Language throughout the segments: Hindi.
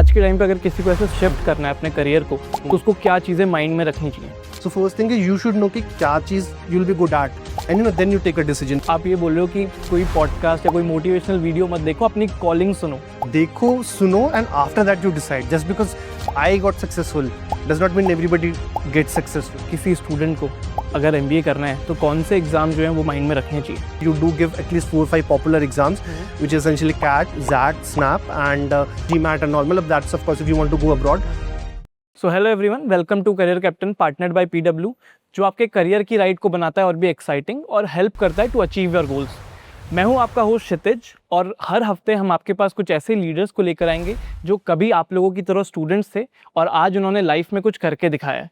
आज के टाइम पे अगर किसी को ऐसे शिफ्ट करना है अपने करियर को तो उसको क्या चीज़ें माइंड में रखनी चाहिए? So first thing is you should know कि क्या चीज़ you'll be good at and you know then you take a decision. आप ये बोल रहे हो कि कोई पॉडकास्ट या कोई मोटिवेशनल वीडियो मत देखो, अपनी कॉलिंग सुनो। देखो, सुनो and after that you decide. Just because I got successful does not mean everybody gets successful. किसी स्टूडेंट को अगर MBA करना है तो कौन से एग्जाम जो हैं वो माइंड में रखने चाहिए? You do give at least 4 or 5 popular exams, which is essentially CAT, XAT, SNAP and GMAT and all. मतलब that's of course if you want to go abroad. So hello everyone, welcome to career captain partnered by PW, जो आपके करियर की राइड को बनाता है और भी एक्साइटिंग और हेल्प करता है टू अचीव योर गोल्स। मैं हूं आपका होस्ट क्षितिज और हर हफ्ते हम आपके पास कुछ ऐसे लीडर्स को लेकर आएंगे जो कभी आप लोगों की तरह स्टूडेंट्स थे और आज उन्होंने लाइफ में कुछ करके दिखाया है।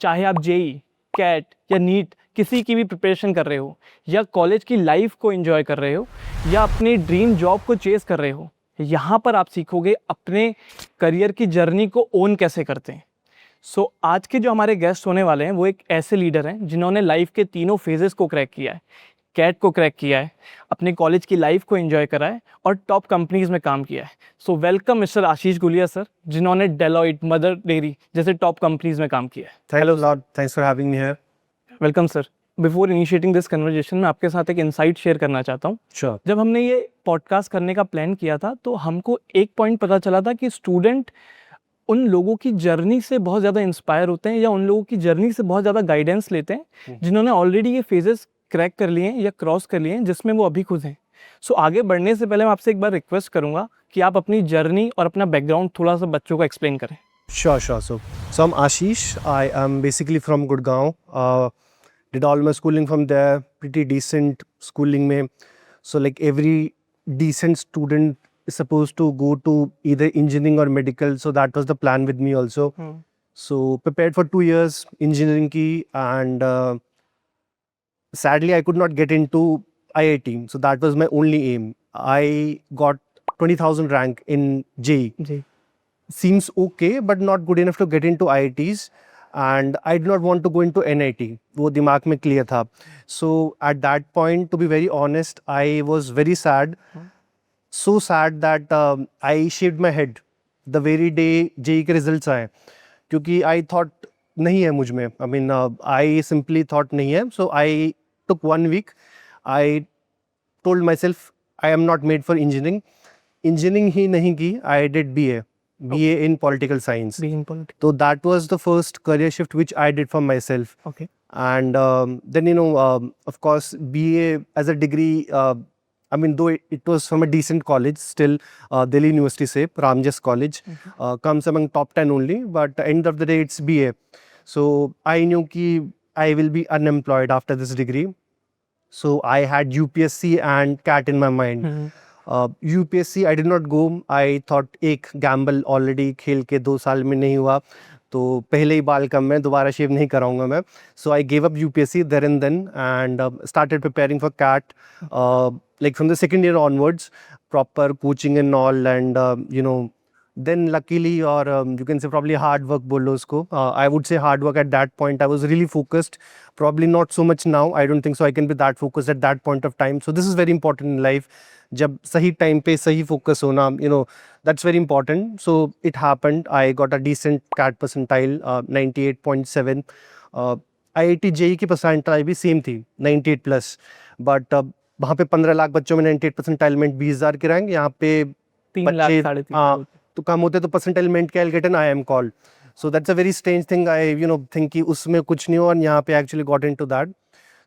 चाहे आप JEE, कैट या नीट किसी की भी प्रिपरेशन कर रहे हो या कॉलेज की लाइफ को एंजॉय कर रहे हो या अपनी ड्रीम जॉब को चेस कर रहे हो, यहाँ पर आप सीखोगे अपने करियर की जर्नी को ओन कैसे करते हैं। सो आज के जो हमारे गेस्ट होने वाले हैं वो एक ऐसे लीडर हैं जिन्होंने लाइफ के तीनों फेजेस को क्रैक किया है, कैट को क्रैक किया है, अपने कॉलेज की लाइफ को एंजॉय करा है और टॉप कंपनीज में काम किया है। सो वेलकम मिस्टर आशीष गुलिया सर, जिन्होंने डेलॉइट, मदर डेयरी जैसे टॉप कंपनीज में काम किया है। Hello Lord, thanks for having me here. Welcome sir. Before initiating this conversation मैं आपके साथ एक इंसाइट शेयर करना चाहता हूँ। Sure. जब हमने ये पॉडकास्ट करने का प्लान किया था तो हमको एक पॉइंट पता चला था कि स्टूडेंट उन लोगों की जर्नी से बहुत ज़्यादा इंस्पायर होते हैं या उन लोगों की जर्नी से बहुत ज़्यादा गाइडेंस लेते हैं जिन्होंने ऑलरेडी ये फेजेस क्रैक कर लिए हैं या क्रॉस कर लिए हैं जिसमें वो अभी खुद हैं। सो आगे बढ़ने से पहले मैं आपसे एक बार रिक्वेस्ट करूँगा कि आप अपनी जर्नी और अपना बैकग्राउंड थोड़ा सा बच्चों को एक्सप्लेन करें। Sure. So I'm Ashish. I am basically from Gurgaon. Did all my schooling from there. Pretty decent schooling में. So like every decent student is supposed to go to either engineering or medical. So that was the plan with me also. So prepared for 2 years engineering की and sadly I could not get into IIT. So that was my only aim. I got 20,000 rank in JEE. Ji. Seems okay but not good enough to get into IITs and I did not want to go into NIT. वो दिमाग में clear था. So at that point, to be very honest, I was very sad. So sad that I shaved my head the very day JEE के results आए, क्योंकि I thought नहीं है मुझ में. I mean I simply thought नहीं है. So I took 1 week. I told myself I am not made for engineering. Engineering ही नहीं की. I did BA in political science. Being politics. So that was the first career shift which I did for myself. Okay. And then of course BA as a degree, I mean though it was from a decent college, still Delhi University से Ramjas College, comes among top 10 only, but at the end of the day it's BA. So I knew कि I will be unemployed after this degree. So I had UPSC and CAT in my mind. UPSC I did not go. I thought एक gamble already खेल के 2 साल में नहीं हुआ तो पहले ही बाल कम है, दोबारा शेव नहीं कराऊंगा मैं. So I gave up UPSC there and then and started preparing for CAT like from the second year onwards, proper coaching and all and then luckily or you can say probably hard work बोलो उसको. I would say hard work at that point. I was really focused. Probably not so much now. I don't think so I can be that focused at that point of time. So this is very important in life. जब सही टाइम पे सही फोकस होना, that's very important. So it happened. I got a decent CAT percentile, 98.7. IIT JEE की percentile भी सेम थी, 98 प्लस. बट वहाँ पे 15 लाख बच्चों में 98 परसेंटाइल में 20,000 के रैंक, यहाँ पे 3 लाख, 3.5 हाँ तो कम होते तो परसेंटाइल में क्या get an IIM call. So that's a very strange thing. I think कि उसमें कुछ नहीं हो और यहाँ पे actually got into that.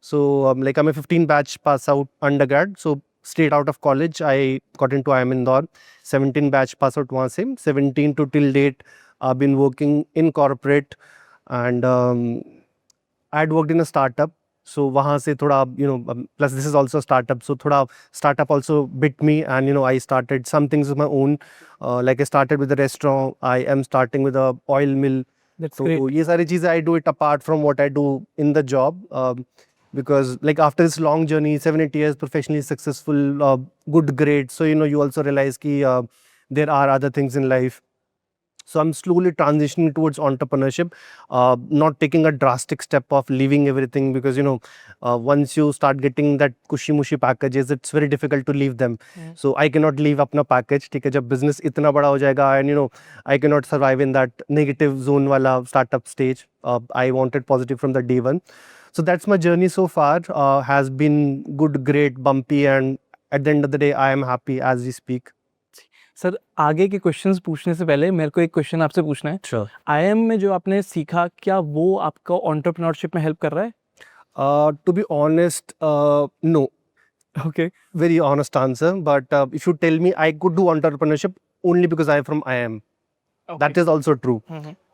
So like I'm a 15 batch pass out undergrad. So straight out of college I got into IIM Indore. 17 batch pass out वहाँ से. 17 to till date I've been working in corporate and I had worked in a startup. So वहाँ से थोड़ा plus this is also a startup. So थोड़ा startup also bit me and I started some things of my own. Like I started with a restaurant. I am starting with a oil mill. That's So great. ये सारी चीज़ें I do it apart from what I do in the job. Because like after this long journey, 7-8 years professionally successful, good grades, so you also realize कि there are other things in life. So I'm slowly transitioning towards entrepreneurship, not taking a drastic step of leaving everything, because once you start getting that cushy mushy packages, it's very difficult to leave them. So I cannot leave अपना package, ठीक है, जब business इतना बड़ा हो जाएगा, and I cannot survive in that negative zone वाला startup stage. I wanted positive from the day one. So that's my journey so far. Has been good, great, bumpy, and at the end of the day, I am happy as we speak. Sir आगे के क्वेश्चंस पूछने से पहले मेरे को एक क्वेश्चन आपसे पूछना है। Sure. आईएम में जो आपने सीखा, क्या वो आपको एंटरप्रेन्योरशिप में हेल्प कर रहा है? To be honest, no. Okay. Very honest answer. But if you tell me I could do entrepreneurship only because I am from IIM, that is also true.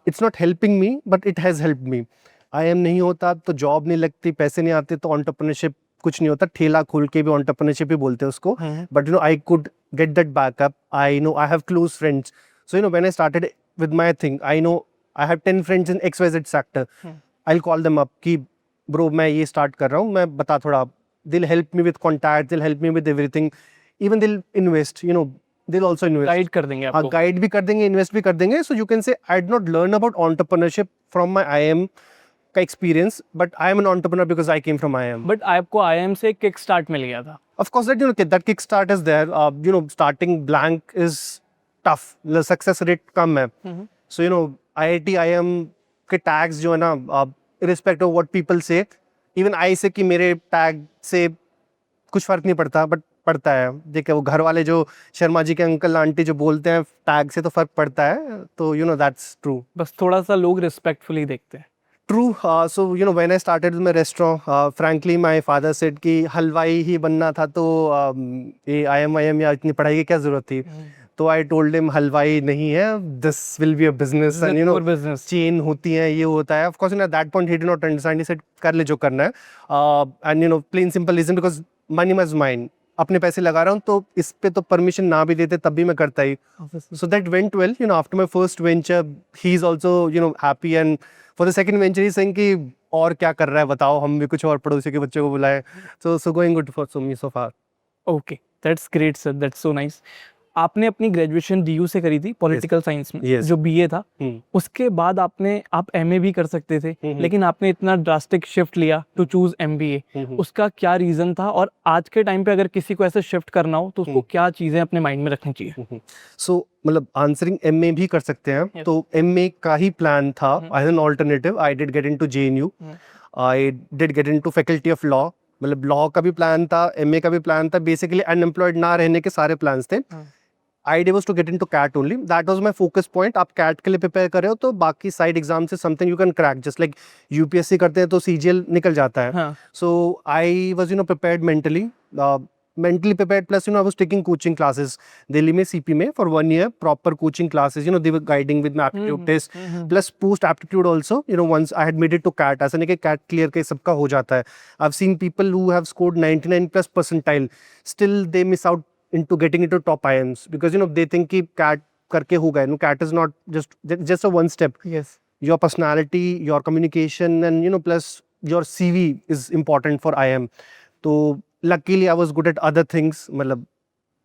It's not helping me, but it has helped me. IIM नहीं होता तो जॉब नहीं लगती, पैसे नहीं आते तो entrepreneurship कुछ नहीं होता, ठेला खोल के भी entrepreneurship ही बोलते हैं उसको. But I could get that backup. I know I have close friends. So when I started with my thing, I know I have 10 friends in XYZ sector. I'll call them up कि bro मैं ये start कर रहा हूँ, मैं बता थोड़ा. They'll help me with contacts, they'll help me with everything. Even they'll invest, they'll also invest. Guide कर देंगे हाँ, आपको। गाइड भी कर देंगे, इन्वेस्ट भी कर देंगे. So you can say I did not learn about entrepreneurship from my IIM का experience, but I am an entrepreneur because I came from IIM. But आपको आईएम से किक स्टार्ट मिल गया था। Of course, that kickstart is there. Starting blank is tough. The success rate कम है. So IIT IIM के tags जो है ना, irrespective of what people say, even I say कि मेरे tag से कुछ फर्क नहीं पड़ता, but पड़ता है. देखिए वो घर वाले जो शर्मा जी के अंकल आंटी जो बोलते हैं tag से तो फर्क पड़ता है. तो that's true. बस थोड़ा सा लोग रिस्पेक्टफुली देखते हैं। True. So when I started with my restaurant, frankly my father said कि हलवाई ही बनना था तो ये IIM या इतनी पढ़ाई की क्या जरूरत थी. तो I told him हलवाई नहीं है, this will be a business, and business. chain होती है, ये होता है. Of course at that point he did not understand. He said कर ले जो करना है. And plain simple reason because money was mine. अपने पैसे लगा रहा हूँ तो इस पे तो परमिशन ना भी देते तब भी मैं करता ही. So that went well. After my first venture, he's also happy, and for the second venture he's saying कि और क्या कर रहा है बताओ, हम भी कुछ और पड़ोसी के बच्चों को बुलाए. So going good for me so far. Okay, that's great sir, that's so nice. आपने अपनी ग्रेजुएशन डीयू से करी थी पॉलिटिकल साइंस में, Yes. जो बीए था। उसके बाद आप एमए भी कर सकते थे, लेकिन आपने इतना ड्रास्टिक शिफ्ट लिया टू चूज एमबीए। उसका क्या रीजन था, और आज के टाइम पे अगर किसी को ऐसे शिफ्ट करना हो तो उसको क्या चीजें अपने माइंड में रखनी चाहिए? So मतलब आंसरिंग एमए भी कर सकते हैं. Yes. तो एमए का ही प्लान था as an alternative. I did get into JNU. I did get into faculty of law. मतलब लॉ का भी प्लान था, एमए का भी प्लान था. बेसिकली अनएम्प्लॉयड ना रहने के सारे प्लान्स थे. Idea was to get into CAT only. That was my focus point. आप कैट के लिए प्रिपेयर कर रहे हो तो बाकी साइड एग्जाम से something you can crack, just like UPSC करते हैं तो सीजीएल निकल जाता है. हाँ। So I was prepared mentally. Mentally prepared, plus I was taking coaching classes Delhi में CP में for 1 year, proper coaching classes. They were guiding with my aptitude test plus post aptitude also. Once I had made it to CAT, ऐसा नहीं कि CAT clear के सबका हो जाता है. I've seen people who have scored 99 plus percentile, still they miss out into getting into top IIMs because they think कि CAT करके होगा. CAT is not just a one step. Yes. Your personality, your communication, and plus your CV is important for IIM. तो luckily I was good at other things. मतलब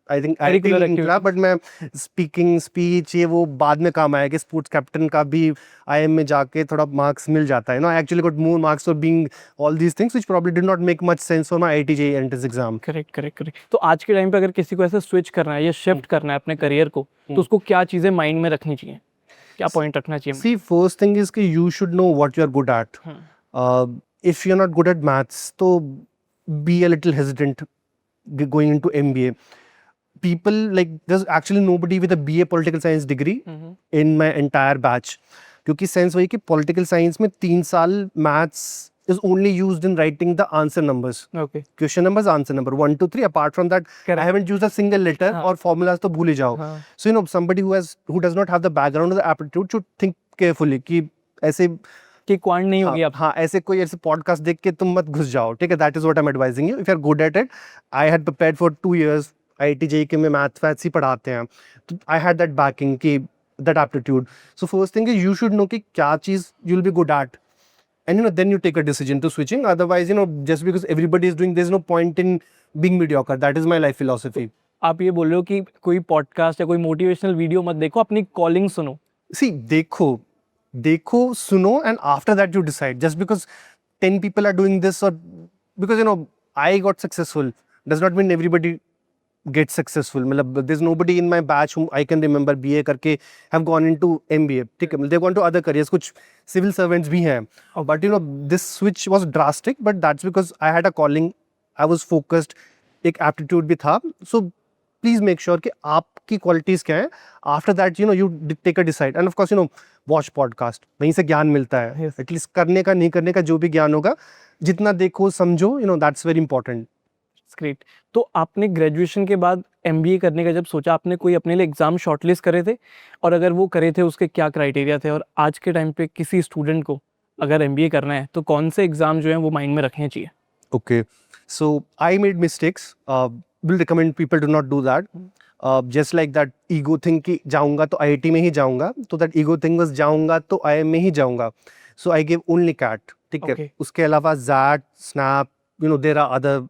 I think Curricular नहीं निकला, but मैं स्पीकिंग स्पीच ये वो बाद में काम आया कि स्पोर्ट्स कैप्टन का भी IIM में जाके थोड़ा मार्क्स मिल जाता है. I actually got more marks for being all these things which probably did not make much sense for my IIT JEE entrance exam. Correct. तो आज के टाइम पे अगर किसी को ऐसे स्विच करना है या शिफ्ट करना है अपने करियर को, तो उसको क्या चीजें माइंड में रखनी चाहिए, क्या पॉइंट रखना चाहिए? See, first thing is कि you should know what you are good at. If you're not good at maths, तो be a little hesitant going into MBA. People there's actually nobody with a BA political science degree in my entire batch. क्योंकि सेंस वही कि political science में 3 साल maths is only used in writing the answer numbers. Okay. Question numbers, answer number 1, 2, 3. Apart from that, Correct. I haven't used a single letter or formulas तो भूल ही जाओ. So somebody who does not have the background or the aptitude should think carefully कि ऐसे कि क्वांट नहीं होगी आप। हाँ ऐसे कोई ऐसे पॉडकास्ट देख के तुम मत घुस जाओ, ठीक है. That is what I am advising you. If you are good at it, I had prepared for 2 years. IIT JEE के में मैथ्स ही पढ़ाते हैं, तो आई हैड दैट बैकिंग की that aptitude. So first thing you should know कि क्या चीज you will be good at, and then you take a decision to switching. Otherwise just because everybody is doing, there's no point in being mediocre. That is my life philosophy. आप ये बोल रहे हो कि कोई पॉडकास्ट या कोई मोटिवेशनल वीडियो मत देखो, अपनी कॉलिंग सुनो, See, देखो, सुनो, and after that you decide. Just because 10 people are doing this, or because I got successful, does not mean everybody gets successful. मतलब there's nobody in my batch whom I can remember BA करके have gone into MBA. ठीक है, they've gone to other careers. कुछ civil servants भी हैं. But this switch was drastic. But that's because I had a calling. I was focused. एक aptitude भी था. So please make sure कि आपकी qualities क्या हैं. After that, you take a decide. And of course, watch podcast. वहीं से ज्ञान मिलता है. Yes. At least करने का नहीं करने का जो भी ज्ञान होगा, जितना देखो समझो, that's very important. ग्रेट. तो आपने ग्रेजुएशन के बाद एमबीए करने का जब सोचा, आपने कोई अपने लिए एग्जाम शॉर्टलिस्ट करे थे, और अगर वो करे थे उसके क्या क्राइटेरिया थे, और आज के टाइम पे किसी स्टूडेंट को अगर एमबीए करना है तो कौन से एग्जाम जो हैं वो माइंड में रखने चाहिए? Okay, so I made mistakes. Will recommend people to not do that. Just like that ego thing कि जाऊंगा तो IIT में ही जाऊंगा, तो that ego thing was जाऊंगा तो IIM में ही जाऊंगा. So I gave only CAT. ठीक है. Okay. उसके अलावा ZAT, SNAP, there are other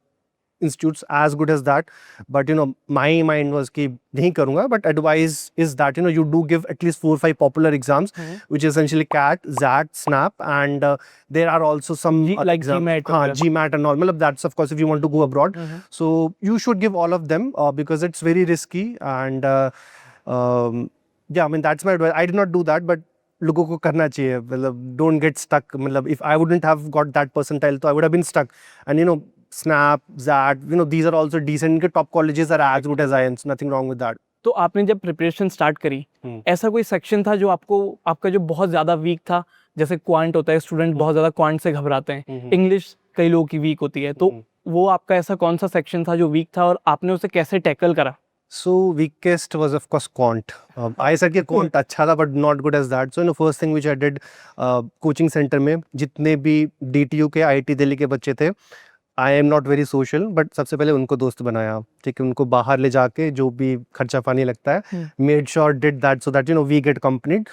institutes as good as that, but my mind was कि नहीं करूँगा. But advice is that you do give at least 4 or 5 popular exams, which is essentially CAT, ZAT, SNAP, and there are also some like GMAT. हाँ, GMAT and all. मतलब that's of course if you want to go abroad. So you should give all of them because it's very risky, and yeah, I mean that's my advice. I did not do that, but लोगों को करना चाहिए. मतलब don't get stuck. मतलब if I wouldn't have got that percentile, तो I would have been stuck. And SNAP, ZAT, these are also decent. इनके top colleges are as good as IIMs. Nothing wrong with that. तो आपने जब प्रिपरेशन स्टार्ट करी, ऐसा कोई सेक्शन था जो आपका जो बहुत ज़्यादा वीक था? जैसे क्वांट होता है, स्टूडेंट बहुत ज़्यादा क्वांट से घबराते हैं, इंग्लिश कई लोगों की वीक होती है, तो वो आपका ऐसा कौन सा सेक्शन था जो वीक था और आपने उसे कैसे टैकल करा? So weakest was of course quant. I said कि quant अच्छा था but not good as that. So first thing which I did, coaching center में जितने भी DTU के IIT दिल्ली के बच्चे थे, I am not very social, but सबसे पहले उनको दोस्त बनाया. ठीक है, उनको बाहर ले जाके जो भी खर्चा पानी लगता है, made sure did that so that we get accompanied.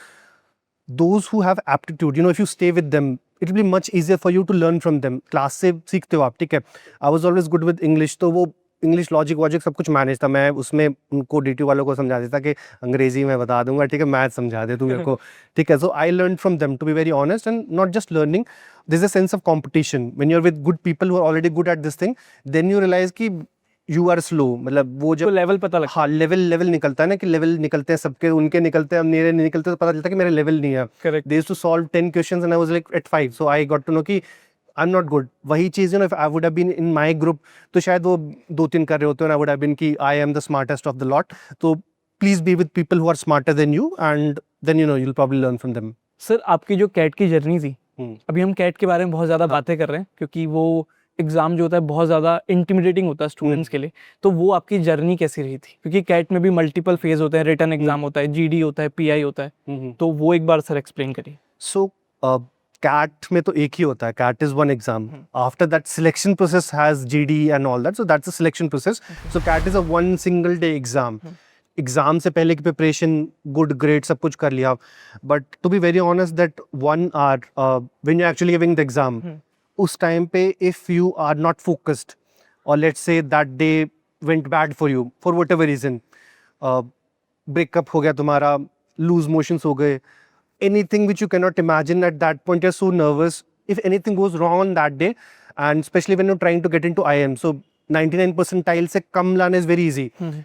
Those who have aptitude, if you stay with them, it will be much easier for you to learn from them. Class से सीखते हो आप. ठीक है, I was always good with English, तो वो इंग्लिश लॉजिक वॉजिक सब कुछ मैनेज था. मैं उसमें उनको DTU वालों को समझा देता कि अंग्रेजी में बता दूंगा, ठीक है, मैथ समझा दे तू मेरे को. ठीक है, so I learn from them to be very honest, and not just learning, this is a sense of competition. When you are with good people who are already good at this thing, then you realise कि यू आर स्लो. मतलब वो जब लेवल पता लगता है. हाँ, लेवल निकलता है ना, कि लेवल निकलते हैं सबके, उनके निकलते हैं, मेरे नहीं निकलते, तो पता चलता है कि मेरा लेवल नहीं है. Correct. They used to solve 10 questions and I was like at 5, so I got to know कि I'm not good. वही चीज़ if I would have been in my group, तो शायद वो 2-3 कर रहे होते हैं, and I would have been कि I am the smartest of the lot. तो please be with people who are smarter than you, and then you'll probably learn from them. Sir, आपकी जो कैट की जर्नी थी, अभी हम कैट के बारे में बहुत ज़्यादा बातें कर रहे हैं क्योंकि वो एग्ज़ाम जो होता है बहुत ज़्यादा इंटिमिडेटिंग होता है स्टूडेंट्स के लिए. तो वो आपकी जर्नी कैसी रही थी? क्योंकि कैट में भी मल्टीपल फेज होते हैं, रिटन एग्जाम होता है, GD होता है, PI होता है, तो वो एक बार सर एक्सप्लेन करिए. So CAT में तो एक ही होता है. CAT is one exam. After that, selection process has GD and all that. So that's a selection process. So CAT is a one single day exam. Exam से पहले की प्रिपरेशन, गुड ग्रेड, सब कुछ कर लिया. But to be very honest that 1 hour when you actually giving the exam, उस टाइम पे if you are not focused, और let's say that day went bad for you for whatever reason, breakup हो गया तुम्हारा, लूज मोशंस हो गए, anything which you cannot imagine at that point, you're so nervous. If anything goes wrong on that day, and especially when you're trying to get into IIM, so 99 percentile से कम लाना is very easy,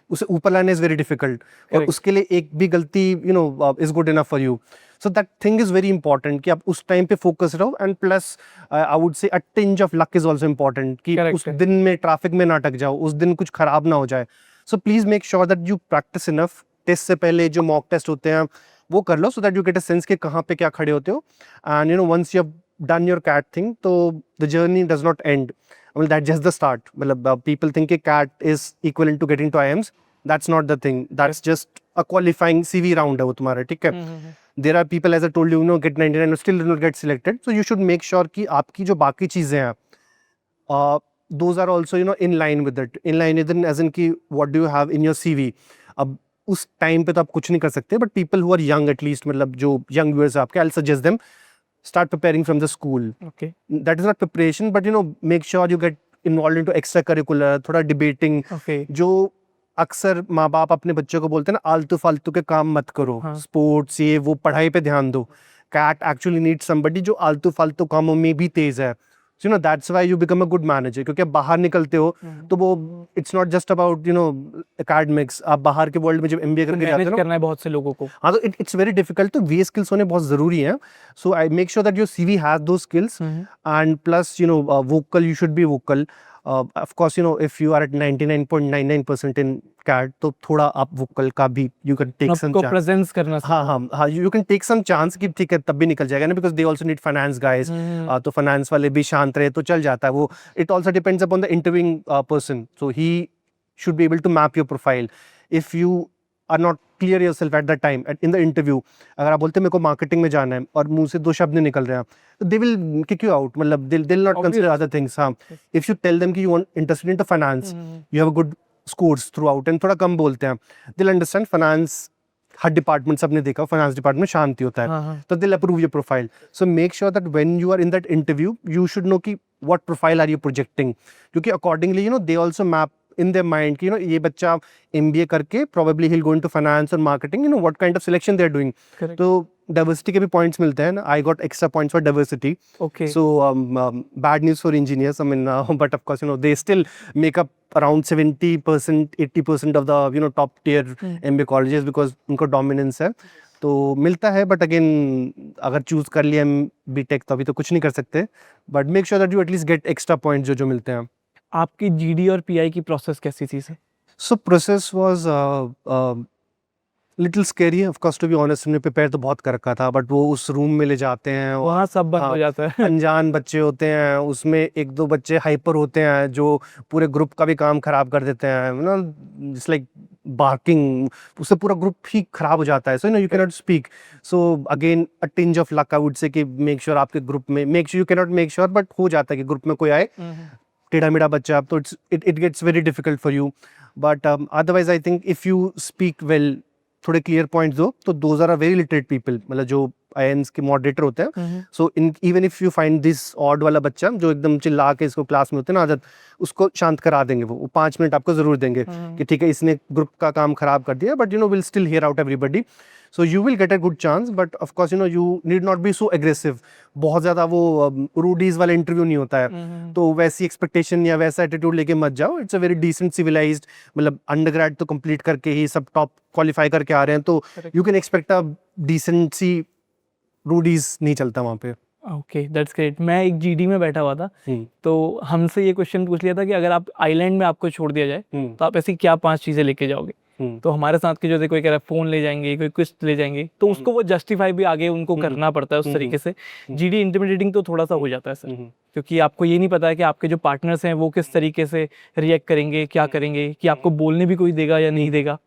उसे ऊपर लाना is very difficult, और उसके लिए एक भी गलती is good enough for you. So that thing is very important कि आप उस टाइम पे फोकस रहो, and plus I would say a tinge of luck is also important कि उस दिन में ट्रैफिक में ना अटक जाओ, उस दिन कुछ खराब ना हो जाए. So please make sure that you practice enough. Test से पहले जो मॉक टेस्ट होते हैं वो कर लो, so that you get a sense कि कहाँ पे क्या खड़े होते हो. And once you have done your CAT thing, तो the journey does not end. I mean, that's just the start. मतलब people think कि CAT is equivalent to getting to IIMs. That's not the thing. That's just a qualifying CV round है वो तुम्हारा, ठीक है. There are people, as I told you, get 99 and still do not get selected. So you should make sure कि आपकी जो बाकी चीजें हैं, those are also in line with it. In line as in कि what do you have in your CV. अब उस टाइम पे तो आप कुछ नहीं कर सकते, but people who are young, at least मतलब जो यंग व्यूअर्स आपके, I suggest them start preparing from the school. Okay, that is not preparation, but make sure you get involve into extra curricular, थोड़ा डिबेटिंग. जो अक्सर माँ बाप अपने बच्चों को बोलते हैं ना, आलतू फालतू के काम मत करो, हाँ। स्पोर्ट्स ये वो, पढ़ाई पे ध्यान दो। कैट एक्चुअली नीड समबडी जो आलतू फालतू कामों में भी तेज है। You know that's why you become a good manager, क्योंकि आप बाहर निकलते हो तो वो it's not just about academics. आप बाहर के वर्ल्ड में जब एमबीए करके जाते मैनेज हो ना, करना है बहुत से लोगों को। हाँ, तो इट्स वेरी डिफिकल्ट। तो वे स्किल्स होने बहुत जरूरी हैं। So I make sure that your CV has दो skills, and plus vocal, you should be vocal. Of course if you are at 99.99% in CAT, तो थोड़ा आप वोकल का भी you can take some आपको chance। प्रेजेंस करना हाँ, you can take some chance कि ठीक है तब भी निकल जाएगा ना, because they also need finance guys। तो फाइनेंस वाले भी शांत रहे तो चल जाता है वो। It also depends upon the interviewing person, so he should be able to map your profile। If you are not clear yourself at that time in the interview, अगर आप बोलते हैं मेरे को मार्केटिंग में जाना है और मुंह से दो शब्द नहीं निकल रहे हैं, तो they will kick you out। मतलब they'll not consider other things। हाँ, if you tell them कि you want interested into finance, you have a good scores throughout, and थोड़ा कम बोलते हैं, they'll understand finance। हर डिपार्टमेंट सबने देखा, फाइनेंस डिपार्टमेंट शांति होता है, तो they'll approve your profile। So make sure that when you are in that interview, you should know कि what profile are you projecting, क्योंकि accordingly they also map in their mind कि ये बच्चा MBA करके probably he'll go into finance or marketing, what kind of selection they're doing। Correct। तो diversity के भी points मिलते हैं ना। I got extra points for diversity। Okay। So bad news for engineers, I mean, but of course they still make up around 70% 80% of the top tier MBA colleges, because उनको dominance है तो मिलता है। बट अगेन अगर चूज कर लिया बीटेक तो अभी तो कुछ नहीं कर सकते, but make sure that you at least get extra point जो मिलते हैं। आपकी जीडी और पीआई की प्रोसेस कैसी थी sir? So process was little scary, of course, to be honest. हमने प्रिपेयर तो बहुत कर रखा था, बट वो उस रूम में ले जाते हैं, वहाँ सब बंद हो जाता है। अनजान बच्चे होते हैं उसमें, एक दो बच्चे हाइपर होते हैं जो पूरे ग्रुप का भी काम खराब कर देते हैं, जस्ट लाइक बार्किंग, उससे पूरा ग्रुप ही खराब हो जाता है। So you can not speak. So again a tinge of luck I would say कि मेक श्योर आपके ग्रुप में, make sure, you can not make sure, but हो जाता है कि ग्रुप में कोई आए टेढ़ा मेढ़ा बच्चा, तो it gets very difficult for you. But otherwise I think if you speak well, थोड़े क्लियर पॉइंट्स दो, तो those are very literate people, मतलब जो आईएएनएस के मॉडरेटर होते हैं। So even if you find this odd वाला बच्चा जो एकदम चिल्ला के इसको क्लास में होते हैं ना आदत, उसको शांत करा देंगे। वो 5 मिनट आपको जरूर देंगे कि ठीक है इसने ग्रुप का काम खराब कर दिया, but will still here out everybody. So you will get a good chance, but of course you need not be so aggressive. बहुत ज्यादा वो रूडीज वाला इंटरव्यू नहीं होता है, तो वैसी एक्सपेक्टेशन या वैसा एटीट्यूड लेके मत जाओ। It's a very decent civilized, मतलब अंडरग्रेड तो कंप्लीट करके ही सब टॉप क्वालिफाई करके आ रहे हैं, तो you can expect a decent see. Roadies नहीं चलता वहाँ पे। Okay, that's great. मैं एक जीडी में बैठा हुआ था, तो हमसे ये क्वेश्चन पूछ लिया था कि अगर आप आइलैंड में आपको छोड़ दिया जाए तो आप ऐसी क्या 5 चीज़ें लेके जाओगे? तो हमारे साथ के जो थे, कोई कह रहा है फ़ोन ले जाएंगे, कोई कुछ ले जाएंगे, तो उसको वो जस्टिफाई भी आगे उनको करना पड़ता है उस तरीके से। जीडी इंटिमिडेटिंग तो थोड़ा सा हो जाता है सर, क्योंकि आपको ये नहीं पता है कि आपके जो पार्टनर्स हैं वो किस तरीके से रिएक्ट करेंगे, क्या करेंगे, कि आपको बोलने भी कोई देगा या नहीं देगा।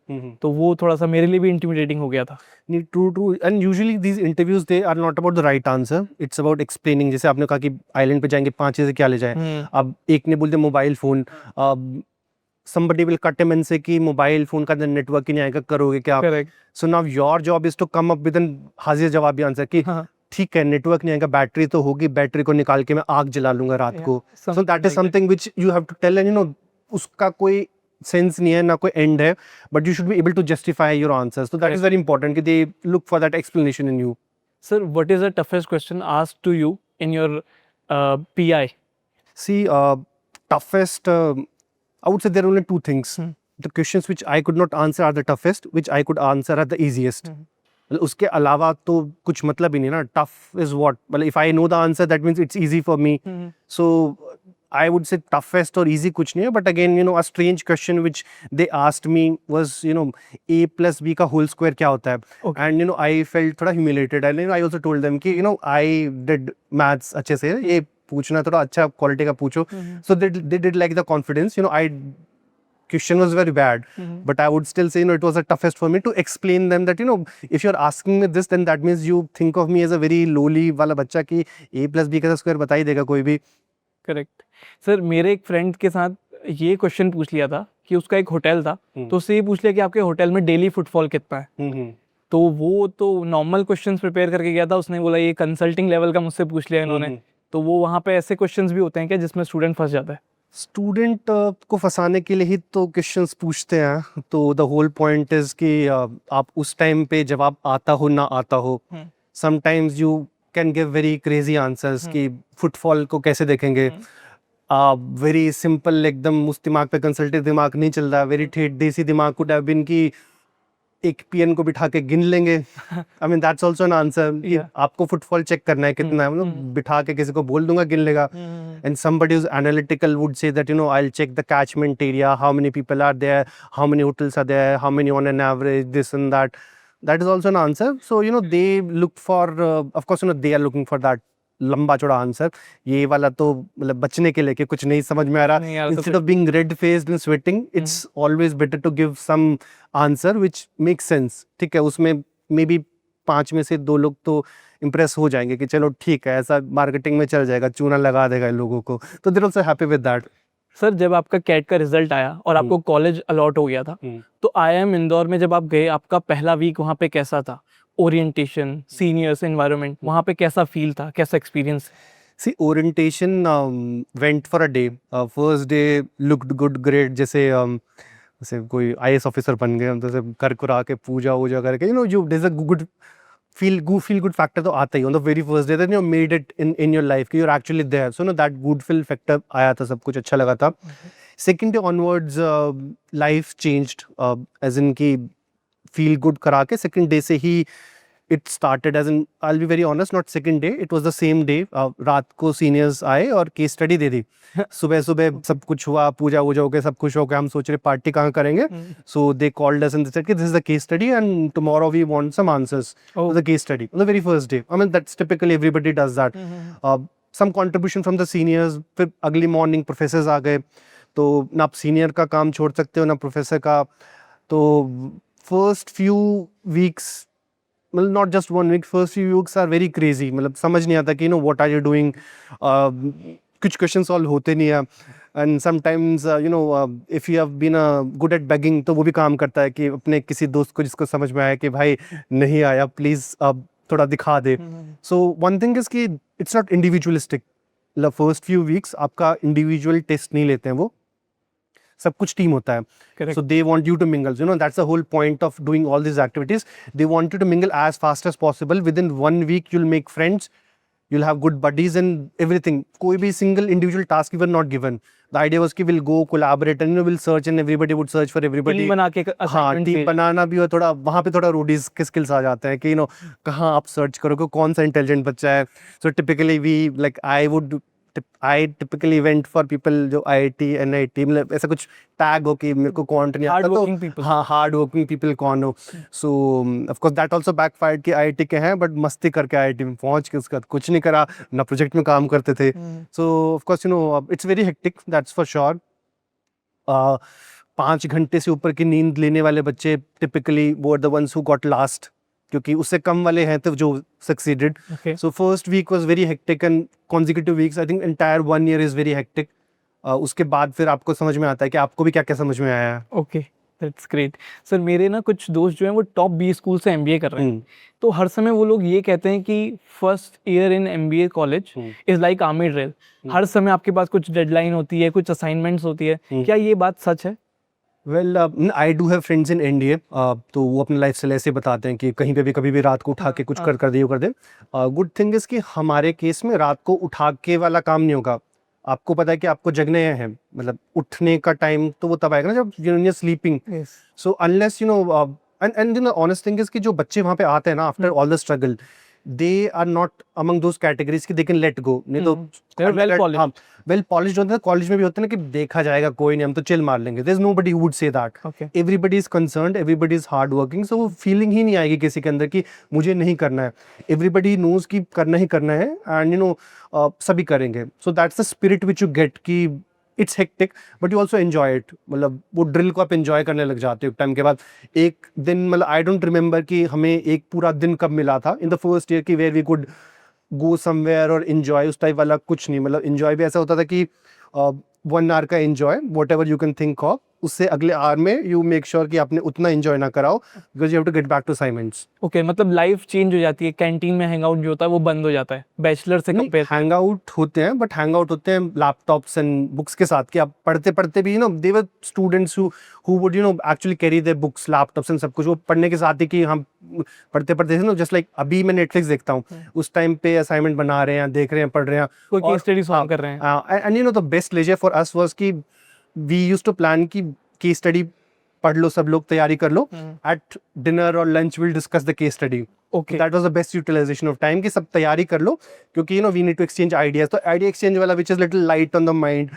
तो वो थोड़ा सा मेरे लिए भी इंटिमिडेटिंग हो गया था। True. And usually these interviews they are not about the right answer, it's about explaining. जैसे आपने कहा कि आइलैंड पे जाएंगे 5 चीजें क्या ले जाएं, अब एक ने बोल दिया mobile phone, somebody will cut him and say कि मोबाइल फोन का नेटवर्क ही नहीं आएगा, करोगे क्या? So now your job is to come up with an हाजिर जवाबी आंसर कि ठीक है नेटवर्क नहीं आएगा, बैटरी तो होगी, बैटरी को निकाल के मैं आग जला लूंगा रात को। So that is something which you have to tell, and उसका कोई सेंस नहीं है ना कोई एंड है, but you should be able to justify your answers. So that is very important कि they look for that explanation in you. Sir, what is the toughest question asked to you in your PI? See, toughest, I would say there are only 2 things. The questions which I could not answer are the toughest, which I could answer are the easiest. मतलब उसके अलावा तो कुछ मतलब ही नहीं ना। Tough is what? मतलब if I know the answer, that means it's easy for me. So I would say toughest or easy कुछ नहीं है. But again, a strange question which they asked me was, A plus B का whole square क्या होता है? Okay. And I felt थोड़ा humiliated. And I also told them कि I did maths अच्छे से, ये पूछना थोड़ा अच्छा क्वालिटी का पूछो। So they did like the confidence. Question was very bad, but I would still say it was the toughest for me to explain them that if you're asking me this, then that means you think of me as a very lowly वाला बच्चा कि A plus B का स्क्वायर बता ही देगा कोई भी। Correct sir. मेरे एक फ्रेंड के साथ ये क्वेश्चन पूछ लिया था कि उसका एक होटल था, तो उससे ये पूछ लिया कि आपके होटल में डेली फुटफॉल कितना है। तो वो तो नॉर्मल क्वेश्चंस प्रिपेयर करके गया था, उसने बोला ये कंसल्टिंग लेवल का मुझसे पूछ लिया इन्होंने। तो वो वहाँ पे ऐसे क्वेश्चंस भी होते हैं क्या जिसमें स्टूडेंट फंस जाता है? स्टूडेंट को फंसाने के लिए ही तो क्वेश्चंस पूछते हैं, तो द होल पॉइंट इज कि आप उस टाइम पे जवाब आता हो ना आता हो, sometimes you can give very crazy answers कि फुटफॉल को कैसे देखेंगे, वेरी सिंपल एकदम उस दिमाग पे कंसल्टेटिव दिमाग नहीं चल रहा, वेरी ठेठ देसी दिमाग कुड हैव बीन कि एक पीएन को बिठा के गिन लेंगे। आई mean that's also an answer. आपको फुटफॉल चेक करना है कितना है, मतलब बिठा के किसी को बोल दूंगा गिन लेगा। And somebody who's analytical would say that, I'll check the catchment area, how many people are there, how many hotels are there, how many on an average, this and that. That is also an answer. So they look for, of course, they are looking for that लंबा चौड़ा आंसर। ये वाला तो मतलब बचने के लिए कि कुछ नहीं समझ में आ रहा, instead of being red faced and sweating, it's always better to give some answer which makes sense. ठीक है, उसमें मे बी 5 में से 2 लोग तो इम्प्रेस हो जाएंगे कि चलो ठीक है, ऐसा मार्केटिंग में चल जाएगा, चूना लगा देगा इन लोगों को, तो they're also happy with that. Sir, जब आपका कैट का रिजल्ट आया और आपको कॉलेज अलॉट हो गया था, तो IIM इंदौर में जब आप गए, आपका पहला वीक वहाँ पे कैसा था? ओरिएंटेशन, सीनियर्स, एनवायरनमेंट, वहाँ पे कैसा फील था, कैसा experience? See, orientation went for a day. First day looked good, great. जैसे कोई IAS ऑफिसर बन गए हम, तो जैसे कर कुरा के पूजा वूजा करके, you there's a good feel good factor तो आता ही on the very first day, then you made it in your life कि you're actually there. So that good feel factor आया था, सब कुछ अच्छा लगा था. Second day onwards life changed, as in कि feel good करा के second day से ही it started, as in I'll be very honest, not second day, it was the same day. रात को सीनियर्स आए और केस स्टडी दे दी। सुबह सुबह सब कुछ हुआ, पूजा वूजा हो के सब खुश हो गए, हम सोच रहे पार्टी कहाँ करेंगे, so they called us and they said कि this is the case study and tomorrow we want some answers for the case study on the very first day. I mean that's typically everybody does that. Some contribution from the seniors. फिर अगली मॉर्निंग प्रोफेसर्स आ गए, तो ना आप सीनियर का काम छोड़ सकते हो ना प्रोफेसर का। तो फर्स्ट फ्यू वीक्स, मतलब not just 1 week, first few weeks are very crazy. मतलब समझ नहीं आता कि व्हाट आर यू डूइंग, कुछ क्वेश्चन सॉल्व होते नहीं है। And sometimes if you have been good at beginning, तो वो भी काम करता है कि अपने किसी दोस्त को जिसको समझ में आया कि भाई नहीं आया, प्लीज थोड़ा दिखा दे। सो वन थिंग इज कि इट्स नॉट इंडिविजुअलिस्टिक। मतलब फर्स्ट फ्यू वीक्स आपका इंडिविजुअल टेस्ट नहीं लेते हैं, वो सब कुछ टीम होता है। Correct. So they want you to mingle. That's the whole point of doing all these activities. They want you to mingle as fast as possible. Within 1 week, you'll make friends. You'll have good buddies and everything. कोई भी single individual task you were not given. The idea was कि we'll go collaborate and we'll search and everybody would search for everybody. Team बना के हाँ, टीम बनाना भी, और थोड़ा वहाँ पे थोड़ा रोडीज के स्किल्स आ जाते हैं कि कहाँ आप सर्च करोगे, कौन सा इंटेलिजेंट बच्चा है। So typically we like I typically went for people जो IIT, NIT, मतलब ऐसा कुछ टैग हो कि मेरे को क्वांट नहीं आता, तो हाँ हार्ड वर्किंग पीपल कौन हो। सो of course that also backfired कि IIT के हैं बट मस्ती करके IIT में पहुंच के उसके बाद कुछ नहीं करा, ना प्रोजेक्ट में काम करते थे। सो of course it's very hectic, that's for sure. 5 घंटे से ऊपर की नींद लेने वाले बच्चे टिपिकली वो are the ones who got last, क्योंकि उससे कम वाले हैं तो जो succeeded. So first week was very hectic and consecutive weeks, I think entire 1 year is very hectic. उसके बाद फिर आपको समझ में आता है कि आपको भी क्या क्या समझ में आया है। Okay, that's great. सर, मेरे ना कुछ दोस्त जो हैं वो टॉप 20 स्कूल से MBA कर रहे हैं, तो हर समय वो लोग ये कहते हैं कि first year in MBA college is like army drill. हर समय आपके पास कुछ डेडलाइन होती है, कुछ असाइनमेंट्स होती है, क्या ये बात सच है? Well, I do have friends in NDA, तो वो अपने लाइफ स्टाइल ऐसे बताते हैं कि कहीं पे भी कभी भी रात को उठा के कुछ कर दे, वो कर दे। गुड थिंग इज कि हमारे केस में रात को उठा के वाला काम नहीं होगा। आपको पता है कि आपको जगने हैं, मतलब उठने का टाइम तो वो तब आएगा ना जब you're sleeping. So unless and honest thing is कि जो बच्चे वहाँ पे आते हैं ना after all the struggle, they are not among those categories कि they can let go. नहीं तो well polished. हाँ, well polished होते हैं। कॉलेज में भी होते हैं ना कि देखा जाएगा, कोई नहीं, हम तो चिल मार लेंगे। There's nobody who would say that. Okay. Everybody is concerned, everybody is hard working. So वो feeling ही नहीं आएगी किसी के अंदर कि मुझे नहीं करना है। Everybody knows कि करना ही करना है and सभी करेंगे। So that's the spirit which you get कि it's hectic but you also enjoy it. मतलब वो ड्रिल को आप एंजॉय करने लग जाते हो टाइम के बाद। एक दिन, मतलब आई डोंट रिमेंबर कि हमें एक पूरा दिन कब मिला था इन द फर्स्ट ईयर की where we could go somewhere और एंजॉय, उस टाइप वाला कुछ नहीं। मतलब एंजॉय भी ऐसा होता था कि 1 आवर का enjoy, what ever you can think of, उससे अगले आवर में यू मेक श्योर कि आपने उतना एंजॉय ना कराओ, because you have to get back to assignments. Okay, मतलब लाइफ चेंज हो जाती है, कैंटीन में हैंग आउट जो होता है वो बंद हो जाता है बैचलर से कंपेयर। हैंग आउट होते हैं, बट हैंग आउट होते हैं लैपटॉप्स एंड बुक्स के साथ, कि आप पढ़ते पढ़ते भी they were students who would actually carry their books, laptops and सब कुछ, वो पढ़ने के साथ ही कि हम पढ़ते पढ़ते जस्ट लाइक अभी मैं नेटफ्लिक्स देखता हूँ, उस टाइम पे असाइनमेंट बना रहे हैं, देख रहे हैं, पढ़ रहे हैं, कोई केस स्टडी सॉल्व कर रहे हैं। And the best leisure for us was कि वी यूज्ड टू प्लान कि केस स्टडी पढ़ लो, सब लोग तैयारी कर लो, एट डिनर और lunch will discuss the case study. Okay, that was the best utilization of time कि सब तैयारी कर लो, क्योंकि we need to exchange ideas. तो आइडिया एक्सचेंज वाला which is little light on the mind,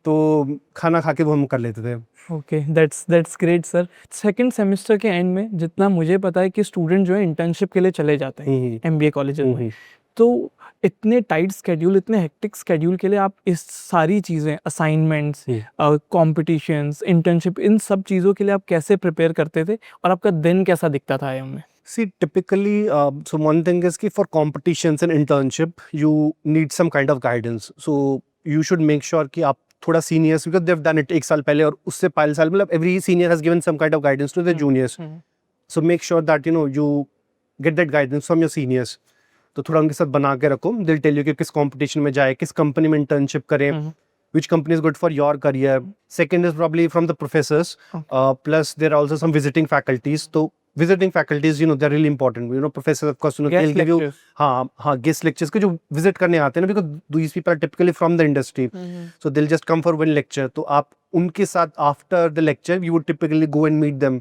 तो खाना खा के वो हम कर लेते थे। Okay, that's great sir. Second semester के एंड में जितना मुझे पता है कि स्टूडेंट जो है इंटर्नशिप के लिए चले जाते हैं एमबीए कॉलेजेस में, तो इतने टाइट स्केड्यूल, इतने हेक्टिक स्केड्यूल के लिए आप इस सारी चीज़ें, असाइनमेंट्स, कॉम्पिटिशन्स, इंटर्नशिप, इन सब चीज़ों के लिए आप कैसे प्रिपेयर करते थे और आपका दिन कैसा दिखता था आईएम में? See, typically, so one thing is कि for competitions and internship, you need some kind of guidance. So you should make sure कि आप थोड़ा seniors, because they've done it एक साल पहले, और उससे पहले साल मतलब every senior has given some kind of guidance to their juniors. So make sure that you get that guidance from your seniors. तो थोड़ा उनके साथ बना के रखो, they'll tell you कि किस competition में जाए, किस company में internship करें, which company is good for your career. Second is probably from the professors, plus there are also some visiting faculties. तो visiting faculties, they're really important. Professors, of course, they'll give you guest lectures के जो visit करने आते हैं ना, because these people are typically from the industry. So they'll just come for one lecture. तो आप उनके साथ after the lecture, you would typically go and meet them,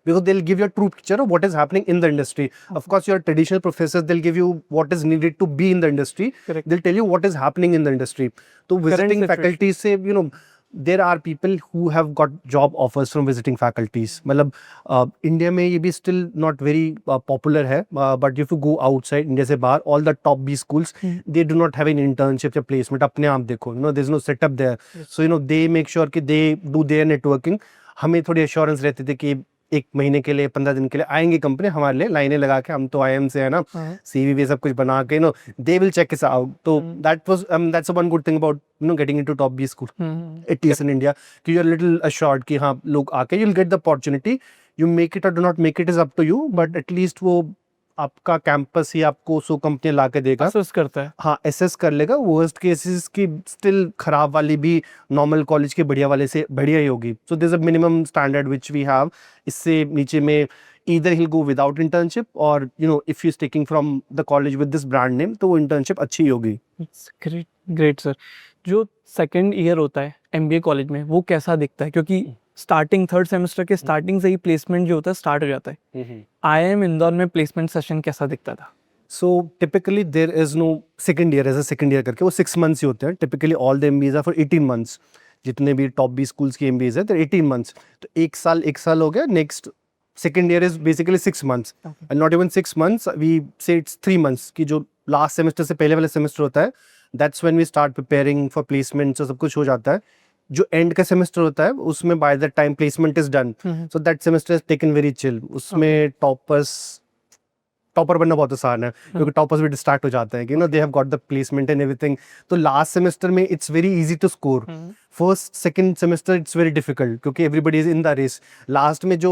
because they'll give you a true picture of what is happening in the industry. Of course, your traditional professors, they'll give you what is needed to be in the industry. Correct. They'll tell you what is happening in the industry. So visiting faculties say, there are people who have got job offers from visiting faculties. मतलब इंडिया में ये भी still not very popular है, but if you go outside India से बाहर, all the top B schools, they do not have an internship या placement. अपने आप देखो, there's no setup there. So they make sure कि they do their networking. हमें थोड़ी assurance रहती थी कि एक महीने के लिए, 15 दिन के लिए आएंगे कंपनी हमारे लिए, लाइनें लगा के, हम तो आईएम से है ना, सीवी भी सब कुछ बना के, they will check it out. तो that's one good thing about getting into top B school at least in India, कि यू आर लिटिल अश्योर्ड कि हाँ लोग आके you will get the opportunity. You make it और do not make it is up to you, but at least वो आपका कैंपस ही आपको सो कंपनी ला के देगा, असेस करता है. हाँ एसेस कर लेगा. वर्स्ट केसेस की स्टिल खराब वाली भी नॉर्मल कॉलेज के बढ़िया वाले से बढ़िया ही होगी. So there is a minimum standard which we have. इससे नीचे में either he'll go without internship, or if he's taking from the college with this brand name, तो वो internship अच्छी ही होगी. Great sir. जो सेकेंड ईयर होता है एमबीए कॉलेज में वो कैसा दिखता है? क्योंकि स्टार्टिंग थर्ड सेमेस्टर के स्टार्टिंग से ही प्लेसमेंट जो होता है स्टार्ट हो जाता है. आईआईएम इंदौर में प्लेसमेंट सेशन कैसा दिखता था? So typically there is no second year as a second year करके, वो 6 months ही होते हैं. Typically all the MBAs are for 18 months. जितने भी टॉप बी स्कूल्स की MBAs है, they're 18 months. तो एक साल हो गया. Next second year is basically 6 months, and not even 6 months, we say it's 3 months, कि जो last semester से पहले वाला semester होता है, that's when we start preparing for placements, सब कुछ हो जाता है. जो end का semester होता है उसमें by the time placement is done, so that semester is taken very chill. उसमें टॉपर बनना बहुत आसान है, क्योंकि टॉपर्स भी डिस्ट्रैक्ट हो जाते हैं कि they have got the placement and everything. तो लास्ट सेमेस्टर में it's very easy to score. First second semester it's very difficult, क्योंकि everybody is in the race. Last में जो